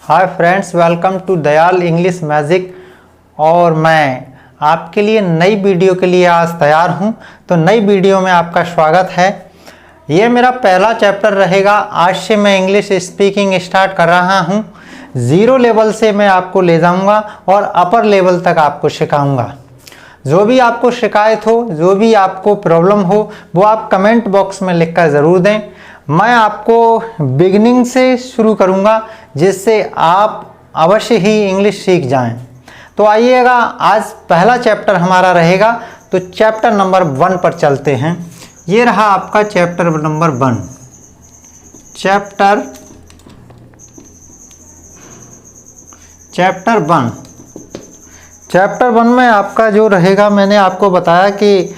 Hi friends, welcome to Dayal English magic. और मैं आपके लिए नई वीडियो के लिए आज तैयार हूं। तो नई वीडियो में आपका स्वागत है। ये मेरा पहला चैप्टर रहेगा। आज से मैं इंग्लिश स्पीकिंग स्टार्ट कर रहा हूं। ज़ीरो लेवल से मैं आपको ले जाऊंगा और अपर लेवल तक आपको सिखाऊंगा। जो भी आपको शिकायत हो, जो भी आपको प्रॉब्लम हो, वो आप कमेंट बॉक्स में लिखकर ज़रूर दें। मैं आपको बिगिनिंग से शुरू करूंगा, जिससे आप अवश्य ही इंग्लिश सीख जाएं। तो आइएगा, आज पहला चैप्टर हमारा रहेगा। तो चैप्टर नंबर 1 पर चलते हैं। ये रहा आपका चैप्टर नंबर 1। चैप्टर 1 में आपका जो रहेगा, मैंने आपको बताया कि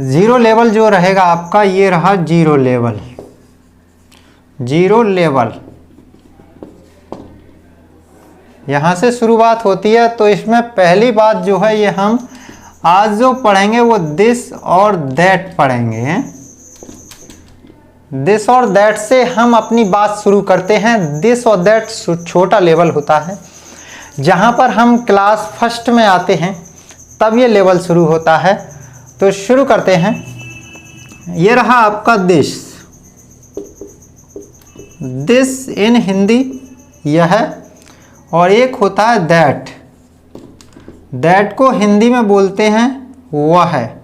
ज़ीरो लेवल जो रहेगा आपका, ये रहा ज़ीरो लेवल। यहाँ से शुरुआत होती है। तो इसमें पहली बात जो है, ये हम आज जो पढ़ेंगे वो दिस और दैट पढ़ेंगे। दिस और दैट से हम अपनी बात शुरू करते हैं। दिस और दैट छोटा लेवल होता है। जहाँ पर हम क्लास फर्स्ट में आते हैं तब ये लेवल शुरू होता है। तो शुरू करते हैं। ये रहा आपका दिस इन हिंदी यह है, और एक होता है दैट को हिंदी में बोलते हैं वह है।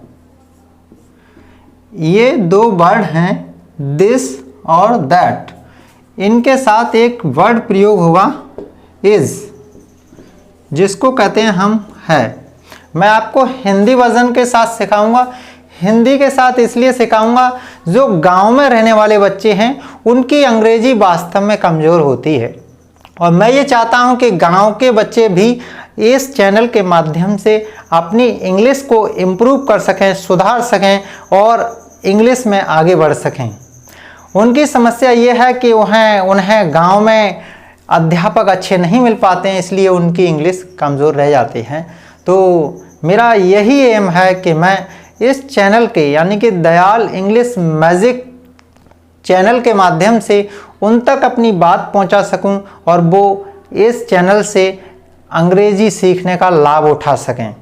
ये दो वर्ड हैं, दिस और दैट। इनके साथ एक वर्ड प्रयोग हुआ इज, जिसको कहते हैं हम है। मैं आपको हिंदी वर्जन के साथ सिखाऊंगा। हिंदी के साथ इसलिए सिखाऊंगा, जो गांव में रहने वाले बच्चे हैं उनकी अंग्रेजी वास्तव में कमज़ोर होती है। और मैं ये चाहता हूं कि गांव के बच्चे भी इस चैनल के माध्यम से अपनी इंग्लिश को इम्प्रूव कर सकें, सुधार सकें और इंग्लिश में आगे बढ़ सकें। उनकी समस्या ये है कि उन्हें गांव में अध्यापक अच्छे नहीं मिल पाते हैं, इसलिए उनकी इंग्लिश कमज़ोर रह जाती है। तो मेरा यही एम है कि मैं इस चैनल के, यानी कि दयाल इंग्लिश मैजिक चैनल के माध्यम से उन तक अपनी बात पहुंचा सकूं और वो इस चैनल से अंग्रेजी सीखने का लाभ उठा सकें।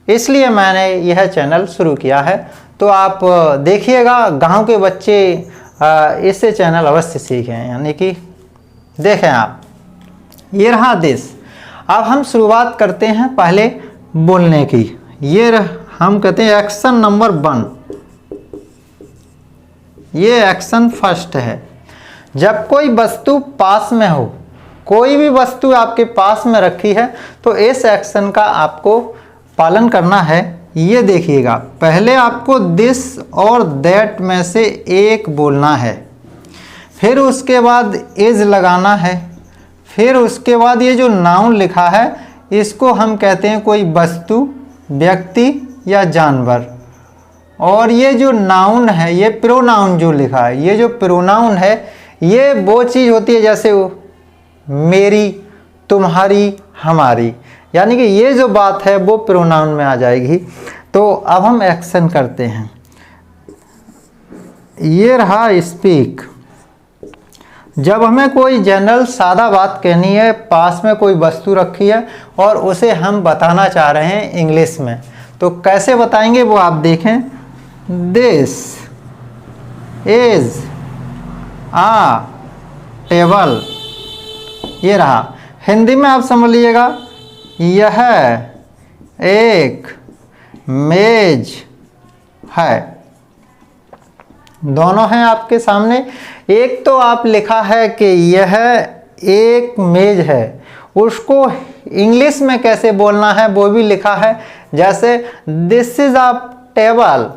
इसलिए मैंने यह चैनल शुरू किया है। तो आप देखिएगा, गांव के बच्चे इससे चैनल अवश्य सीखें, यानी कि देखें आप। ये रहा दिस। अब हम शुरुआत करते हैं पहले बोलने की। ये हम कहते हैं एक्शन नंबर 1। ये एक्शन फर्स्ट है। जब कोई वस्तु पास में हो, कोई भी वस्तु आपके पास में रखी है, तो इस एक्शन का आपको पालन करना है। ये देखिएगा, पहले आपको दिस और दैट में से एक बोलना है, फिर उसके बाद इज लगाना है, फिर उसके बाद ये जो नाउन लिखा है इसको हम कहते हैं कोई वस्तु, व्यक्ति या जानवर। और ये जो नाउन है, ये प्रोनाउन जो लिखा है, ये जो प्रोनाउन है, ये वो चीज़ होती है जैसे वो मेरी, तुम्हारी, हमारी, यानी कि ये जो बात है वो प्रोनाउन में आ जाएगी। तो अब हम एक्शन करते हैं। ये रहा स्पीक। जब हमें कोई जनरल सादा बात कहनी है, पास में कोई वस्तु रखी है और उसे हम बताना चाह रहे हैं इंग्लिश में, तो कैसे बताएंगे वो आप देखें। This is a table. ये रहा। हिंदी में आप समझ लीजिएगा, यह एक मेज है। दोनों हैं आपके सामने। एक तो आप लिखा है कि यह एक मेज है, उसको इंग्लिश में कैसे बोलना है वो भी लिखा है। जैसे this is a table,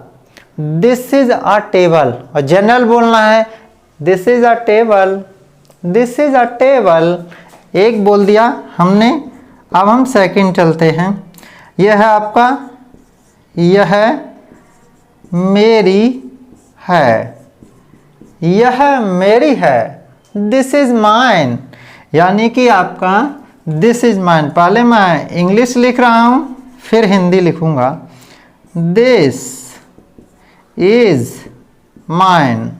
this is a table. और जनरल बोलना है this is a table, this is a table. एक बोल दिया हमने। अब हम सेकंड चलते हैं। यह है आपका, यह मेरी है, यह मेरी है। दिस इज माइन, यानी कि आपका दिस इज माइन। पहले मैं इंग्लिश लिख रहा हूँ, फिर हिंदी लिखूँगा। This is mine,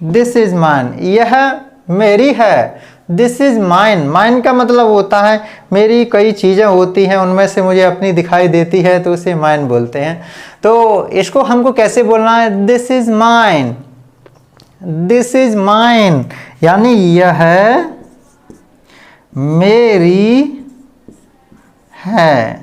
this is mine. यह मेरी है। This is mine. माइन का मतलब होता है मेरी कई चीज़ें होती हैं, उनमें से मुझे अपनी दिखाई देती है तो उसे माइन बोलते हैं। तो इसको हमको कैसे बोलना है? This is mine, this is mine, यानी यह मेरी है।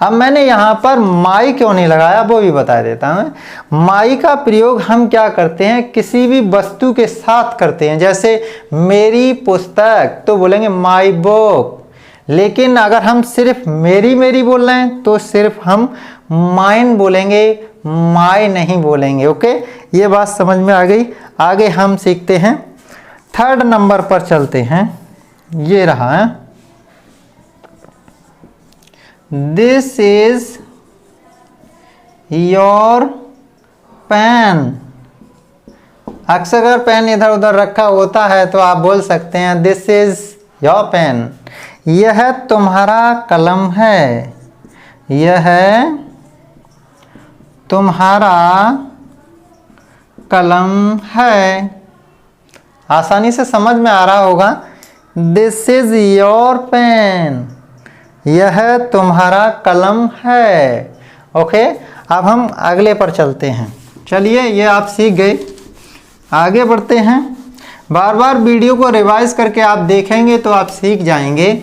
अब मैंने यहाँ पर माई क्यों नहीं लगाया वो भी बता देता हूँ। माई का प्रयोग हम क्या करते हैं? किसी भी वस्तु के साथ करते हैं। जैसे मेरी पुस्तक तो बोलेंगे माई बुक, लेकिन अगर हम सिर्फ मेरी मेरी बोल रहे हैं तो सिर्फ हम माइन बोलेंगे, माई नहीं बोलेंगे। ओके, ये बात समझ में आ गई। आगे हम सीखते हैं, थर्ड नंबर पर चलते हैं। ये रहा है, दिस इज योर पेन। अक्सर अगर पेन इधर उधर रखा होता है तो आप बोल सकते हैं दिस इज योर पेन। यह तुम्हारा कलम है, यह तुम्हारा कलम है। आसानी से समझ में आ रहा होगा। दिस इज योर पेन, यह तुम्हारा कलम है। ओके, अब हम अगले पर चलते हैं। चलिए, ये आप सीख गए। आगे बढ़ते हैं। बार बार वीडियो को रिवाइज करके आप देखेंगे तो आप सीख जाएंगे।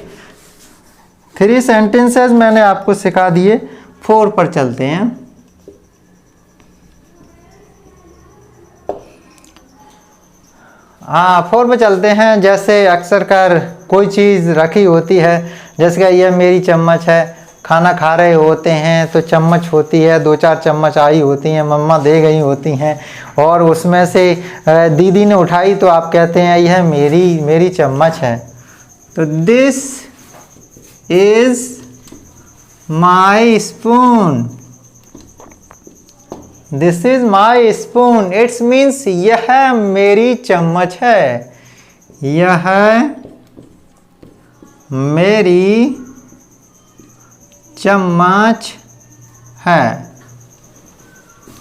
3 सेंटेंसेस मैंने आपको सिखा दिए। 4 पर चलते हैं। हाँ, 4 पे चलते हैं। जैसे अक्सर कर कोई चीज़ रखी होती है, जैसे कि यह मेरी चम्मच है। खाना खा रहे होते हैं तो चम्मच होती है, 2-4 चम्मच आई होती हैं, मम्मा दे गई होती हैं, और उसमें से दीदी ने उठाई तो आप कहते हैं यह मेरी चम्मच है। तो this is my spoon, this is my spoon. It's means यह मेरी चम्मच है, यह मेरी चम्मच है,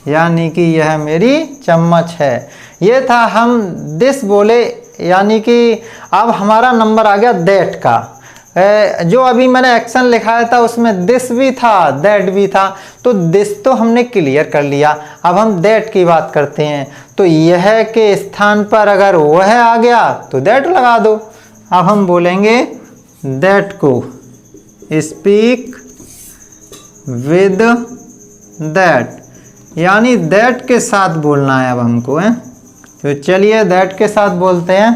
यानी कि यह मेरी चम्मच है। ये था, हम दिस बोले, यानी कि अब हमारा नंबर आ गया दैट का। जो अभी मैंने एक्शन लिखाया था उसमें दिस भी था, दैट भी था। तो दिस तो हमने क्लियर कर लिया। अब हम दैट की बात करते हैं। तो यह के स्थान पर अगर वह आ गया तो दैट लगा दो। अब हम बोलेंगे दैट को, स्पीक विद दैट, यानी दैट के साथ बोलना है अब हमको है। तो चलिए दैट के साथ बोलते हैं।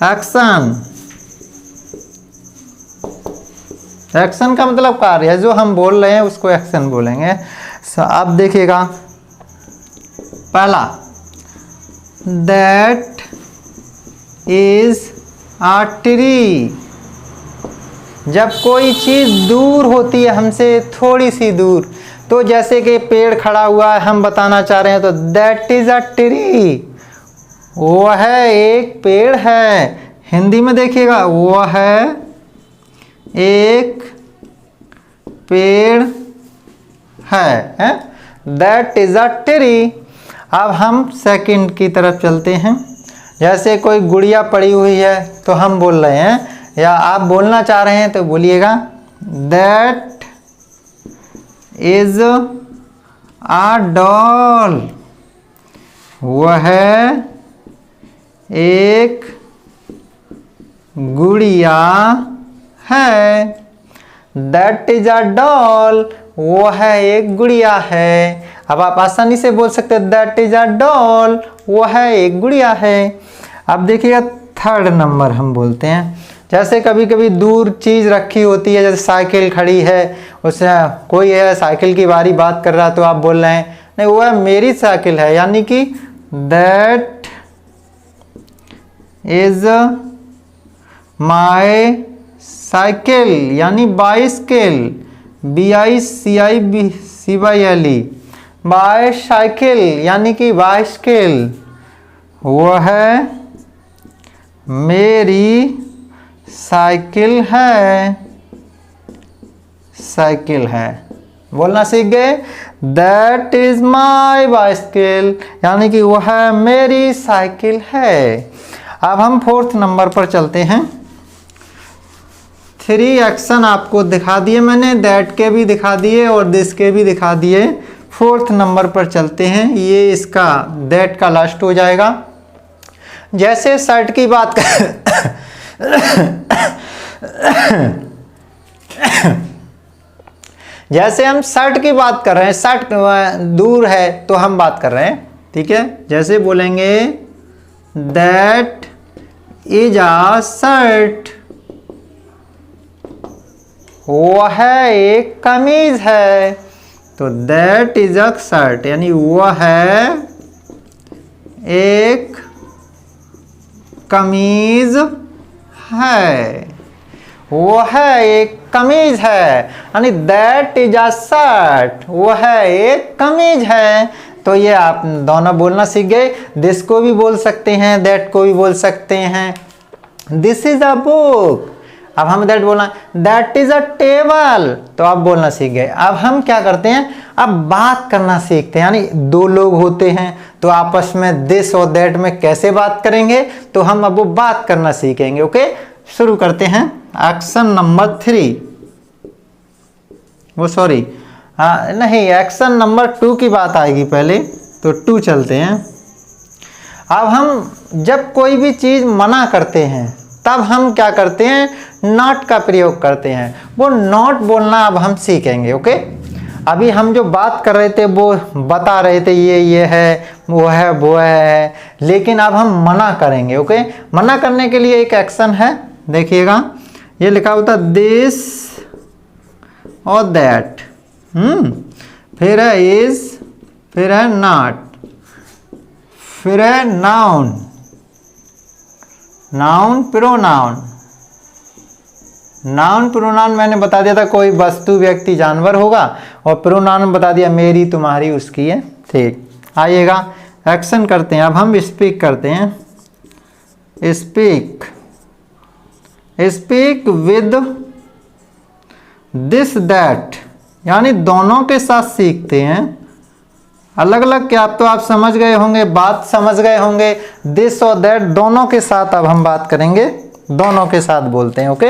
एक्शन, एक्शन का मतलब कार्य है, जो हम बोल रहे हैं उसको एक्शन बोलेंगे। अब देखिएगा, पहला, दैट इज अ ट्री। जब कोई चीज़ दूर होती है हमसे, थोड़ी सी दूर, तो जैसे कि पेड़ खड़ा हुआ है, हम बताना चाह रहे हैं तो दैट इज अ ट्री, वह एक पेड़ है। हिंदी में देखिएगा, वह एक पेड़ है, दैट इज अ ट्री। अब हम सेकंड की तरफ चलते हैं। जैसे कोई गुड़िया पड़ी हुई है तो हम बोल रहे हैं, या आप बोलना चाह रहे हैं तो बोलिएगा दैट इज अ डॉल, वह एक गुड़िया है। दैट इज अ डॉल, वो है एक गुड़िया है। अब आप आसानी से बोल सकते हैं दैट इज अ डॉल, वो है एक गुड़िया है। अब देखिएगा थर्ड नंबर हम बोलते हैं। जैसे कभी कभी दूर चीज़ रखी होती है, जैसे साइकिल खड़ी है, उससे कोई है साइकिल की बारी बात कर रहा तो आप बोल रहे हैं नहीं वो है मेरी साइकिल है, यानी कि दैट इज माई साइकिल, यानी बाइसिकल, BICICYLE, बाइसाइकिल, यानी कि बाइसिकल, वह मेरी साइकिल है, साइकिल है। बोलना सीख गए, दैट इज माई बाइसिकल, यानी कि वह मेरी साइकिल है। अब हम 4th नंबर पर चलते हैं। 3 एक्शन आपको दिखा दिए मैंने, दैट के भी दिखा दिए और दिस के भी दिखा दिए। 4th नंबर पर चलते हैं, ये इसका दैट का लास्ट हो जाएगा। जैसे शर्ट की बात कर जैसे हम शर्ट की बात कर रहे हैं, शर्ट दूर है तो हम बात कर रहे हैं, ठीक है। जैसे बोलेंगे दैट इज अ शर्ट, वह एक कमीज है, तो दैट इज अ शर्ट यानी वह है एक कमीज है, वह एक कमीज है, यानी दैट इज अ शर्ट, वह एक कमीज है। तो ये आप दोनों बोलना सीख गए। दिस को भी बोल सकते हैं, दैट को भी बोल सकते हैं। दिस इज अ बुक, अब हम दैट बोलना, दैट इज अ टेबल, तो आप बोलना सीख गए। अब हम क्या करते हैं, अब बात करना सीखते हैं। यानी 2 लोग होते हैं तो आपस में दिस और दैट में कैसे बात करेंगे, तो हम अब वो बात करना सीखेंगे। ओके, शुरू करते हैं। एक्शन नंबर 3, वो सॉरी नहीं, एक्शन नंबर 2 की बात आएगी पहले, तो 2 चलते हैं। अब हम जब कोई भी चीज़ मना करते हैं तब हम क्या करते हैं, नॉट का प्रयोग करते हैं। वो नॉट बोलना अब हम सीखेंगे। ओके, अभी हम जो बात कर रहे थे वो बता रहे थे ये है, वो है, वो है, लेकिन अब हम मना करेंगे। ओके, मना करने के लिए एक एक्शन है, देखिएगा ये लिखा होता है दिस और दैट, फिर है इज, फिर है नॉट, फिर है noun, noun pronoun. Noun pronoun मैंने बता दिया था कोई वस्तु व्यक्ति जानवर होगा, और प्रोनाउन बता दिया मेरी तुम्हारी उसकी है, ठीक। आइएगा एक्शन करते हैं। अब हम स्पीक करते हैं। Speak, speak with this that, यानी दोनों के साथ सीखते हैं। अलग अलग क्या, तो आप समझ गए होंगे, बात समझ गए होंगे। दिस और दैट दोनों के साथ अब हम बात करेंगे, दोनों के साथ बोलते हैं। Okay,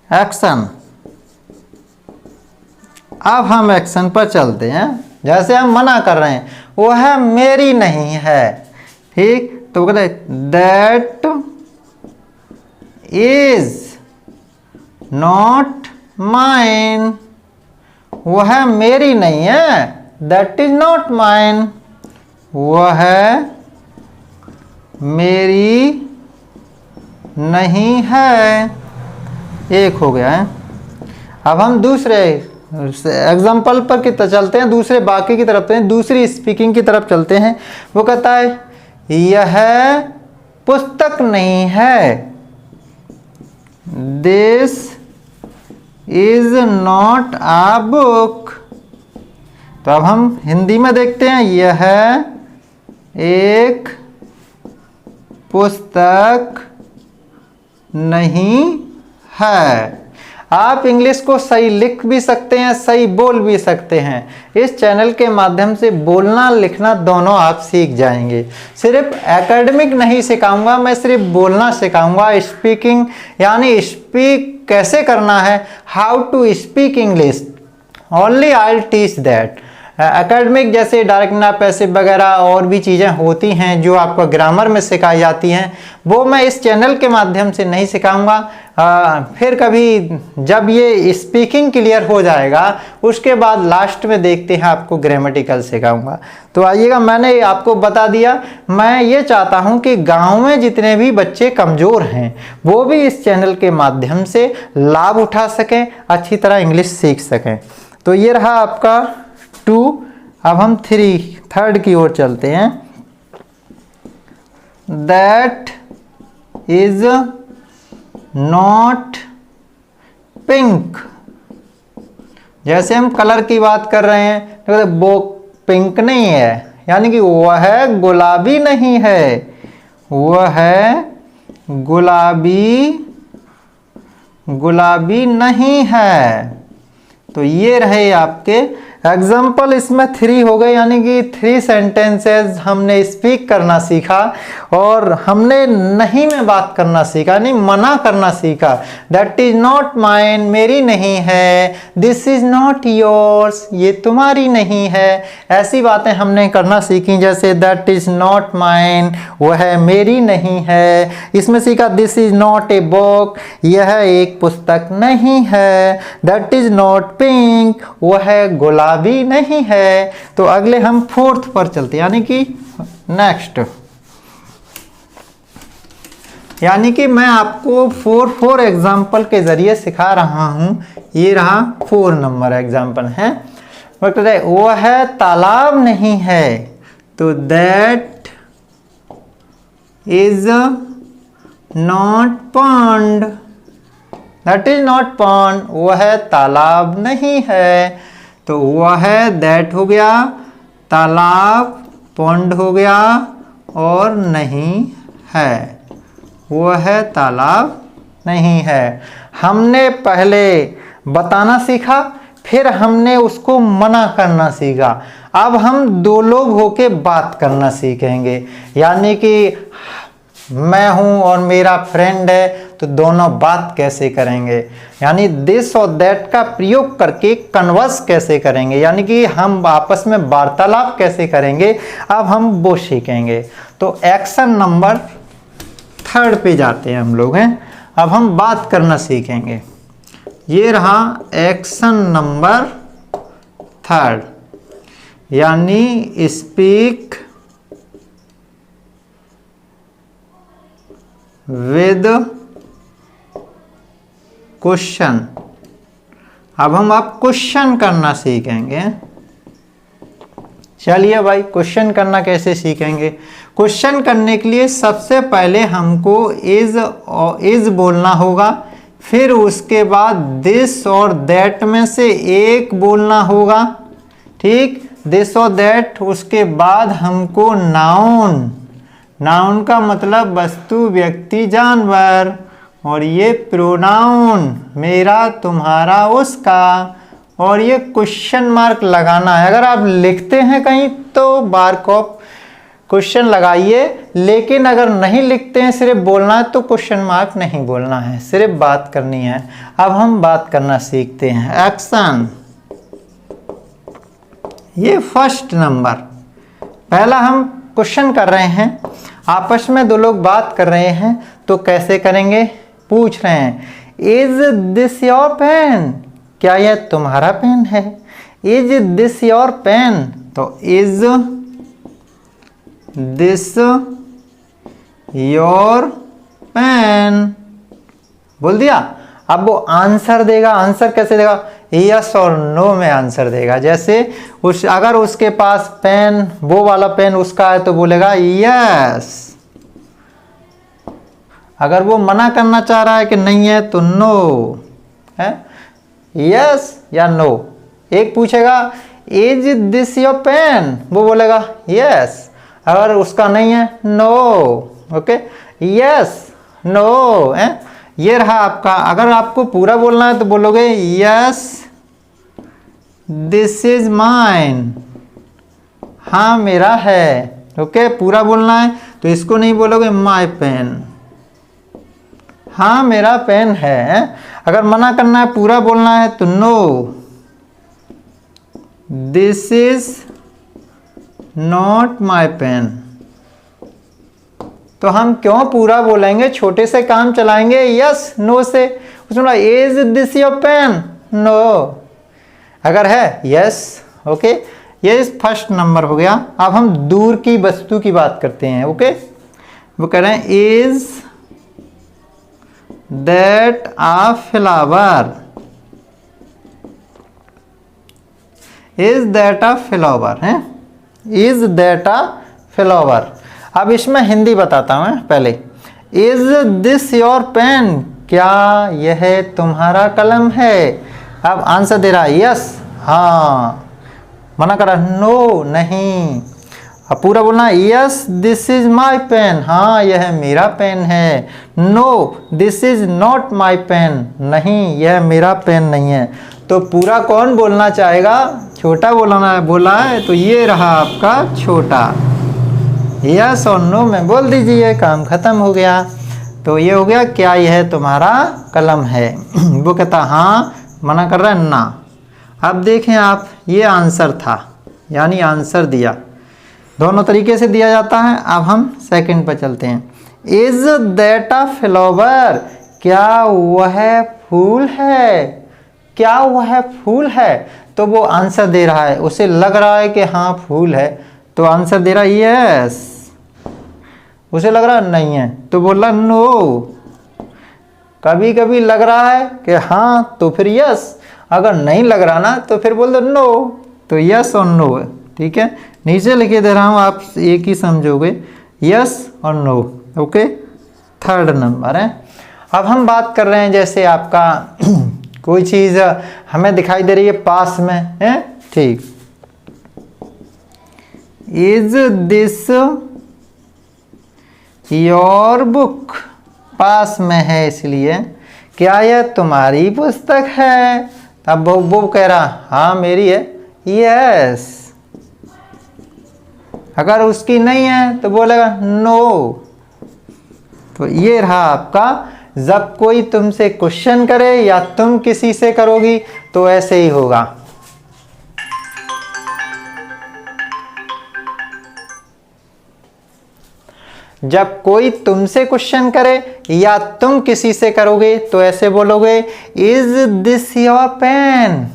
action. अब हम एक्शन पर चलते हैं। जैसे हम मना कर रहे हैं, वो है मेरी नहीं है, ठीक, तो कहते हैं दैट इज नॉट माइन, वह मेरी नहीं है, दैट इज नॉट माइन, वह मेरी नहीं है। एक हो गया है। अब हम दूसरे एग्जाम्पल पर की तरफ चलते हैं, दूसरे बाकी की तरफ हैं, दूसरी स्पीकिंग की तरफ चलते हैं। वो कहता है यह पुस्तक नहीं है, this is not a book. तो अब हम हिंदी में देखते हैं, यह एक पुस्तक नहीं है। आप इंग्लिश को सही लिख भी सकते हैं, सही बोल भी सकते हैं। इस चैनल के माध्यम से बोलना लिखना दोनों आप सीख जाएंगे। सिर्फ एकेडमिक नहीं सिखाऊंगा मैं, सिर्फ बोलना सिखाऊंगा। स्पीकिंग यानी स्पीक कैसे करना है, how to speak English, only I will teach that. Academic जैसे डायरेक्ट ना पैसिव वगैरह और भी चीज़ें होती हैं जो आपको ग्रामर में सिखाई जाती हैं, वो मैं इस चैनल के माध्यम से नहीं सिखाऊंगा। फिर कभी जब ये स्पीकिंग क्लियर हो जाएगा उसके बाद लास्ट में देखते हैं आपको ग्रामेटिकल सिखाऊंगा। तो आइएगा, मैंने आपको बता दिया। मैं ये चाहता हूँ कि गाँव में जितने भी बच्चे कमज़ोर हैं वो भी इस चैनल के माध्यम से लाभ उठा सकें, अच्छी तरह इंग्लिश सीख सकें। तो ये रहा आपका 2। अब हम 3 की ओर चलते हैं। That is not pink. जैसे हम कलर की बात कर रहे हैं तो वो पिंक नहीं है, यानी कि वह गुलाबी नहीं है, वह गुलाबी नहीं है। तो ये रहे आपके एग्जाम्पल इसमें 3 हो गए, यानी कि 3 सेंटेंसेस हमने स्पीक करना सीखा और हमने नहीं में बात करना सीखा, यानी मना करना सीखा। दैट इज नॉट माइन, मेरी नहीं है। दिस इज नॉट योर्स, ये तुम्हारी नहीं है। ऐसी बातें हमने करना सीखी, जैसे दैट इज नॉट माइन, वह मेरी नहीं है। इसमें सीखा this is not a book, यह एक पुस्तक नहीं है। दैट इज नॉट पिंक, वह गुलाबी नहीं है। तो अगले हम 4th पर चलते, यानी कि नेक्स्ट, यानी कि मैं आपको 4 एग्जाम्पल के जरिए सिखा रहा हूं। ये रहा 4 नंबर एग्जाम्पल है। वह तालाब नहीं है, तो that is not pond, that is not pond, वह तालाब नहीं है। तो वह दैट हो गया, तालाब पॉन्ड हो गया और नहीं है, वह तालाब नहीं है। हमने पहले बताना सीखा, फिर हमने उसको मना करना सीखा। अब हम 2 लोग होके बात करना सीखेंगे, यानी कि मैं हूं और मेरा फ्रेंड है, तो दोनों बात कैसे करेंगे, यानी दिस और दैट का प्रयोग करके कन्वर्स कैसे करेंगे, यानी कि हम आपस में वार्तालाप कैसे करेंगे, अब हम वो सीखेंगे। तो एक्शन नंबर 3 पे जाते हैं हम लोग हैं। अब हम बात करना सीखेंगे। ये रहा एक्शन नंबर 3, यानी स्पीक विद क्वेश्चन। अब हम क्वेश्चन करना सीखेंगे। चलिए भाई, क्वेश्चन करना कैसे सीखेंगे। क्वेश्चन करने के लिए सबसे पहले हमको इज बोलना होगा, फिर उसके बाद दिस और दैट में से एक बोलना होगा, ठीक, दिस और दैट। उसके बाद हमको नाउन, नाउन का मतलब वस्तु, व्यक्ति, जानवर, और ये प्रोनाउन, मेरा, तुम्हारा, उसका, और ये क्वेश्चन मार्क लगाना है। अगर आप लिखते हैं कहीं तो बारकॉप क्वेश्चन लगाइए, लेकिन अगर नहीं लिखते हैं, सिर्फ बोलना है, तो क्वेश्चन मार्क नहीं बोलना है, सिर्फ बात करनी है। अब हम बात करना सीखते हैं। एक्शन, ये फर्स्ट नंबर, पहला हम क्वेश्चन कर रहे हैं, आपस में 2 लोग बात कर रहे हैं, तो कैसे करेंगे, पूछ रहे हैं इज दिस योर पेन, क्या यह तुम्हारा पेन है। इज दिस योर पेन, तो इज दिस योर पेन बोल दिया। अब वो आंसर देगा, आंसर कैसे देगा, यस और नो में आंसर देगा। जैसे अगर उसके पास पेन, वो वाला पेन उसका है, तो बोलेगा यस। अगर वो मना करना चाह रहा है कि नहीं है, तो नो है, यस या नो। एक पूछेगा इज दिस योर पेन, वो बोलेगा यस। अगर उसका नहीं है, नो, ओके, यस, नो है। ये रहा आपका। अगर आपको पूरा बोलना है तो बोलोगे यस दिस इज माइन, हाँ मेरा है, ओके, पूरा बोलना है। तो इसको नहीं बोलोगे माय पेन, हाँ मेरा पेन है। अगर मना करना है, पूरा बोलना है, तो no this is not my pen. तो हम क्यों पूरा बोलेंगे, छोटे से काम चलाएंगे, यस नो से। उसमें is this your pen, no. अगर है यस, ओके। ये फर्स्ट नंबर हो गया। अब हम दूर की वस्तु की बात करते हैं, ओके। वो कह रहे हैं is that a flower, is that a flower है, इज दैट अ फ्लावर। अब इसमें हिंदी बताता हूं पहले। इज दिस योर पेन, क्या यह तुम्हारा कलम है। अब आंसर दे रहा है यस, हाँ। मना कर रहा नो, नहीं। अब पूरा बोलना yes this is my pen, हाँ यह मेरा पेन है। No this is not my pen, नहीं यह मेरा पेन नहीं है। तो पूरा कौन बोलना चाहेगा? छोटा बोला है तो ये रहा आपका छोटा। यस और नो में बोल दीजिए, काम खत्म हो गया। तो ये हो गया, क्या यह तुम्हारा कलम है? वो कहता हाँ, मना कर रहा है ना। अब देखें आप, ये आंसर था, यानी आंसर दिया। दोनों तरीके से दिया जाता है। अब हम सेकंड पर चलते हैं। Is that a flower? क्या वह फूल है? क्या वह फूल है? तो वो आंसर दे रहा है, उसे लग रहा है कि हाँ फूल है, तो आंसर दे रहा है यस। उसे लग रहा नहीं है तो बोला नो। कभी कभी लग रहा है कि हाँ तो फिर यस, अगर नहीं लग रहा ना तो फिर बोल दो नो। तो यस और नो, ठीक है। नीचे लिखे दे रहा हूँ, आप एक ही समझोगे, यस और नो। ओके, थर्ड नंबर है। अब हम बात कर रहे हैं जैसे आपका कोई चीज़ हमें दिखाई दे रही है पास में है, ठीक। Is this your book? पास में है इसलिए, क्या यह तुम्हारी पुस्तक है? अब वो कह रहा हाँ मेरी है, यस। अगर उसकी नहीं है तो बोलेगा नो। तो ये रहा आपका, जब कोई तुमसे क्वेश्चन करे या तुम किसी से करोगी तो ऐसे ही होगा। जब कोई तुमसे क्वेश्चन करे या तुम किसी से करोगे तो ऐसे बोलोगे, is this your pen?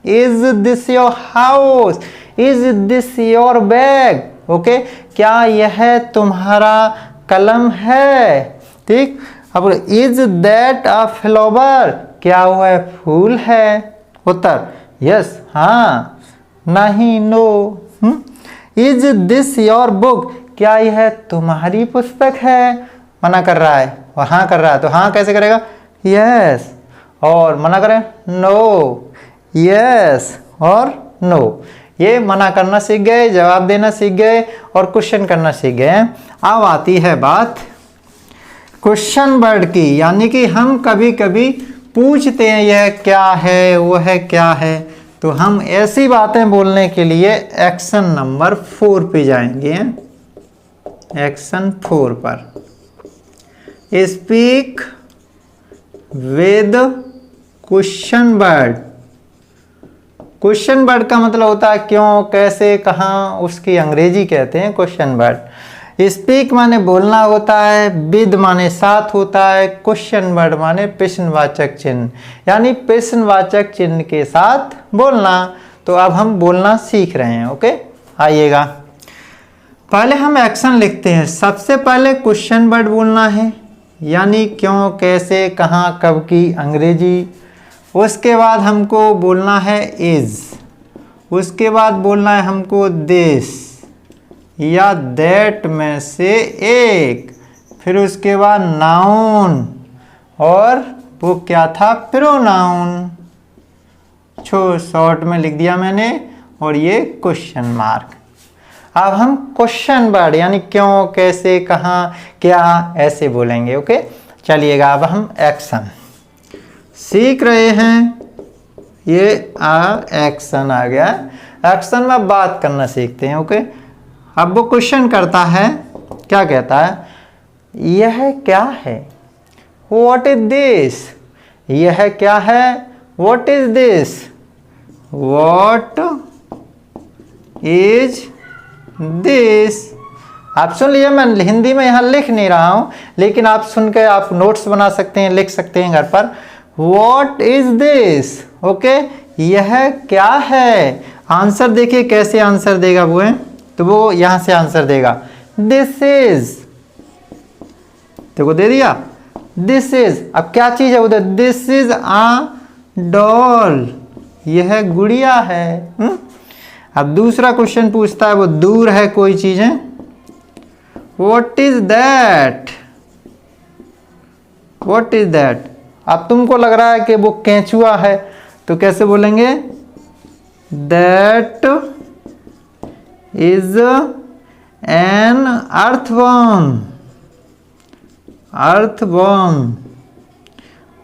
Is this your house? Is this your bag? Okay, क्या यह तुम्हारा कलम है? ठीक। अब इज दैट अ फ्लावर? क्या वह फूल है? उत्तर यस, हाँ, नहीं, no. Is this your book? क्या यह तुम्हारी पुस्तक है? मना कर रहा है और हाँ कर रहा है, तो हाँ कैसे करेगा? यस। और मना करे नो, यस और नो। ये मना करना सीख गए, जवाब देना सीख गए और क्वेश्चन करना सीख गए। अब आती है बात क्वेश्चन वर्ड की, यानी कि हम कभी कभी पूछते हैं यह क्या है, वो है क्या है। तो हम ऐसी बातें बोलने के लिए एक्शन नंबर 4 पे जाएंगे। एक्शन 4 पर speak with question word. Question word का मतलब होता है क्यों, कैसे, कहाँ, उसकी अंग्रेजी कहते हैं क्वेश्चन वर्ड। स्पीक माने बोलना होता है, विद माने साथ होता है, क्वेश्चन वर्ड माने प्रश्नवाचक चिन्ह, यानी प्रश्नवाचक चिन्ह के साथ बोलना। तो अब हम बोलना सीख रहे हैं। ओके, आइएगा, पहले हम एक्शन लिखते हैं। सबसे पहले क्वेश्चन वर्ड बोलना है, यानी क्यों, कैसे, कहाँ, कब की अंग्रेजी। उसके बाद हमको बोलना है इज। उसके बाद बोलना है हमको दिस या दैट में से एक। फिर उसके बाद नाउन, और वो क्या था, प्रोनाउन। शॉर्ट में लिख दिया मैंने, और ये क्वेश्चन मार्क। अब हम क्वेश्चन वर्ड यानी क्यों, कैसे, कहाँ, क्या, ऐसे बोलेंगे। ओके, चलिएगा अब हम एक्शन सीख रहे हैं। ये एक्शन आ गया। एक्शन में बात करना सीखते हैं। ओके, अब वो क्वेश्चन करता है, क्या कहता है, यह क्या है? What is this? यह क्या है? What is this? What is this? आप सुन लीजिए, मैं हिंदी में यहाँ लिख नहीं रहा हूँ, लेकिन आप सुन के आप नोट्स बना सकते हैं, लिख सकते हैं घर पर। What is this? ओके, यह क्या है? आंसर देखिए कैसे आंसर देगा वो है, तो वो यहाँ से आंसर देगा दिस इज। देखो दे दिया दिस इज। अब क्या चीज है उधर? दिस इज आ डॉल, यह गुड़िया है। अब दूसरा क्वेश्चन पूछता है, वो दूर है कोई चीज है। What is that? What is that? अब तुमको लग रहा है कि वो केंचुआ है, तो कैसे बोलेंगे? That is an earthworm. Earthworm.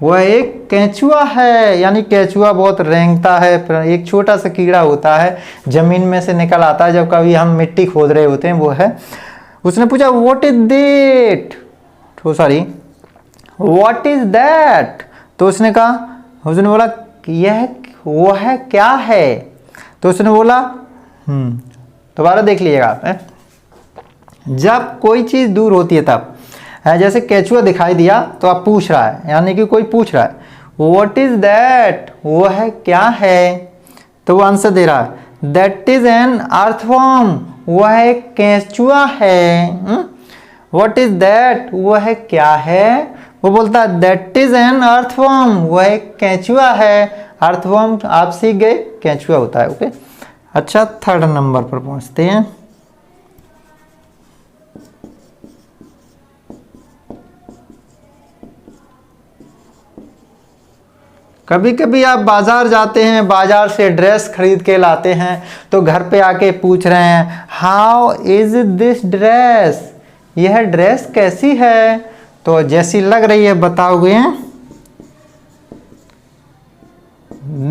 वह एक केंचुआ है, यानी केंचुआ बहुत रेंगता है, एक छोटा सा कीड़ा होता है, जमीन में से निकल आता है जब कभी हम मिट्टी खोद रहे होते हैं, वो है। उसने पूछा व्हाट इज दैट, तो सॉरी व्हाट इज दैट, तो उसने बोला यह वो है क्या है, तो उसने बोला दोबारा देख लीजिएगा आप, जब कोई चीज़ दूर होती है तब, जैसे केचुआ दिखाई दिया तो आप पूछ रहा है, यानी कि कोई पूछ रहा है व्हाट इज दैट, वो है क्या है, तो वो आंसर दे रहा है दैट इज एन अर्थवर्म, वह एक केंचुआ है। व्हाट इज दैट, वो है क्या है, वो बोलता है दैट इज एन अर्थवर्म, वह एक केंचुआ है। अर्थवर्म आप सीख गए, केंचुआ होता है। ओके, अच्छा थर्ड नंबर पर पहुंचते हैं। कभी कभी आप बाजार जाते हैं, बाजार से ड्रेस खरीद के लाते हैं, तो घर पे आके पूछ रहे हैं हाउ इज दिस ड्रेस, यह ड्रेस कैसी है, तो जैसी लग रही है बताओगे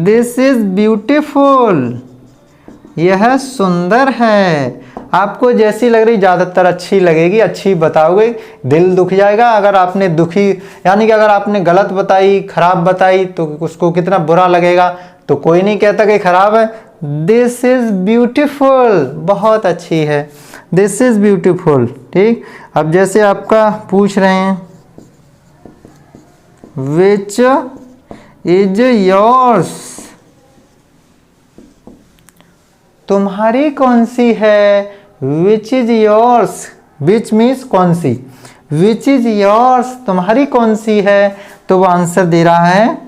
दिस इज ब्यूटीफुल, यह सुंदर है। आपको जैसी लग रही, ज़्यादातर अच्छी लगेगी, अच्छी बताओगे, दिल दुख जाएगा अगर आपने दुखी, यानी कि अगर आपने गलत बताई, खराब बताई, तो उसको कितना बुरा लगेगा। तो कोई नहीं कहता कि खराब है, दिस इज ब्यूटीफुल, बहुत अच्छी है, दिस इज ब्यूटीफुल। ठीक, अब जैसे आपका पूछ रहे हैं विच इज योर्स, तुम्हारी कौन सी है, which is yours, which means कौन सी, विच इज योर्स तुम्हारी कौन सी है, तो वो आंसर दे रहा है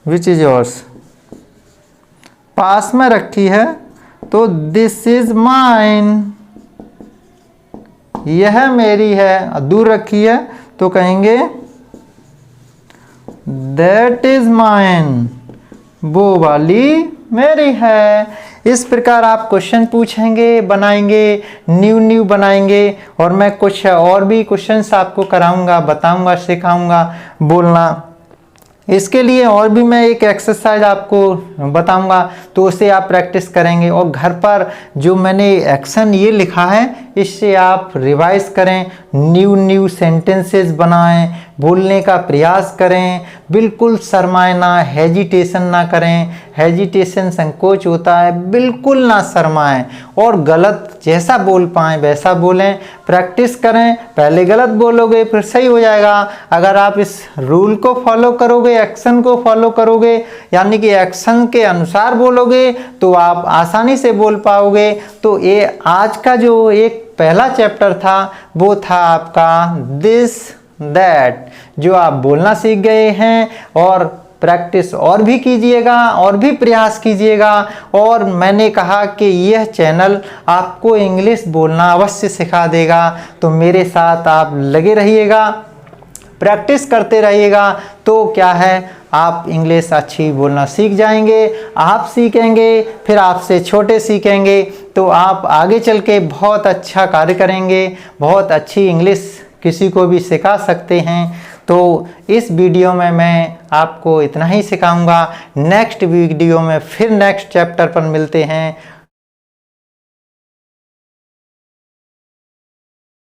विच इज योर्स, पास में रखी है तो दिस इज माइन, यह मेरी है, दूर रखी है तो कहेंगे दैट इज माइन, वो वाली मेरी है। इस प्रकार आप क्वेश्चन पूछेंगे, बनाएंगे, न्यू बनाएंगे, और मैं कुछ और भी क्वेश्चंस आपको कराऊंगा, बताऊंगा, सिखाऊंगा बोलना। इसके लिए और भी मैं एक एक्सरसाइज आपको बताऊंगा, तो उसे आप प्रैक्टिस करेंगे, और घर पर जो मैंने एक्शन ये लिखा है इससे आप रिवाइज करें, न्यू सेंटेंसेस बनाएं, बोलने का प्रयास करें, बिल्कुल शर्माएं ना, हेजिटेशन ना करें, हेजिटेशन संकोच होता है, बिल्कुल ना शर्माएं, और गलत जैसा बोल पाएं वैसा बोलें, प्रैक्टिस करें, पहले गलत बोलोगे फिर सही हो जाएगा। अगर आप इस रूल को फॉलो करोगे, एक्शन को फॉलो करोगे, यानी कि एक्शन के अनुसार बोलोगे, तो आप आसानी से बोल पाओगे। तो ये आज का जो एक पहला चैप्टर था वो था आपका दिस दैट, जो आप बोलना सीख गए हैं, और प्रैक्टिस और भी कीजिएगा, और भी प्रयास कीजिएगा। और मैंने कहा कि यह चैनल आपको इंग्लिश बोलना अवश्य सिखा देगा, तो मेरे साथ आप लगे रहिएगा, प्रैक्टिस करते रहिएगा, तो क्या है आप इंग्लिश अच्छी बोलना सीख जाएंगे। आप सीखेंगे, फिर आपसे छोटे सीखेंगे, तो आप आगे चल के बहुत अच्छा कार्य करेंगे, बहुत अच्छी इंग्लिश किसी को भी सिखा सकते हैं। तो इस वीडियो में मैं आपको इतना ही सिखाऊंगा। नेक्स्ट वीडियो में फिर नेक्स्ट चैप्टर पर मिलते हैं।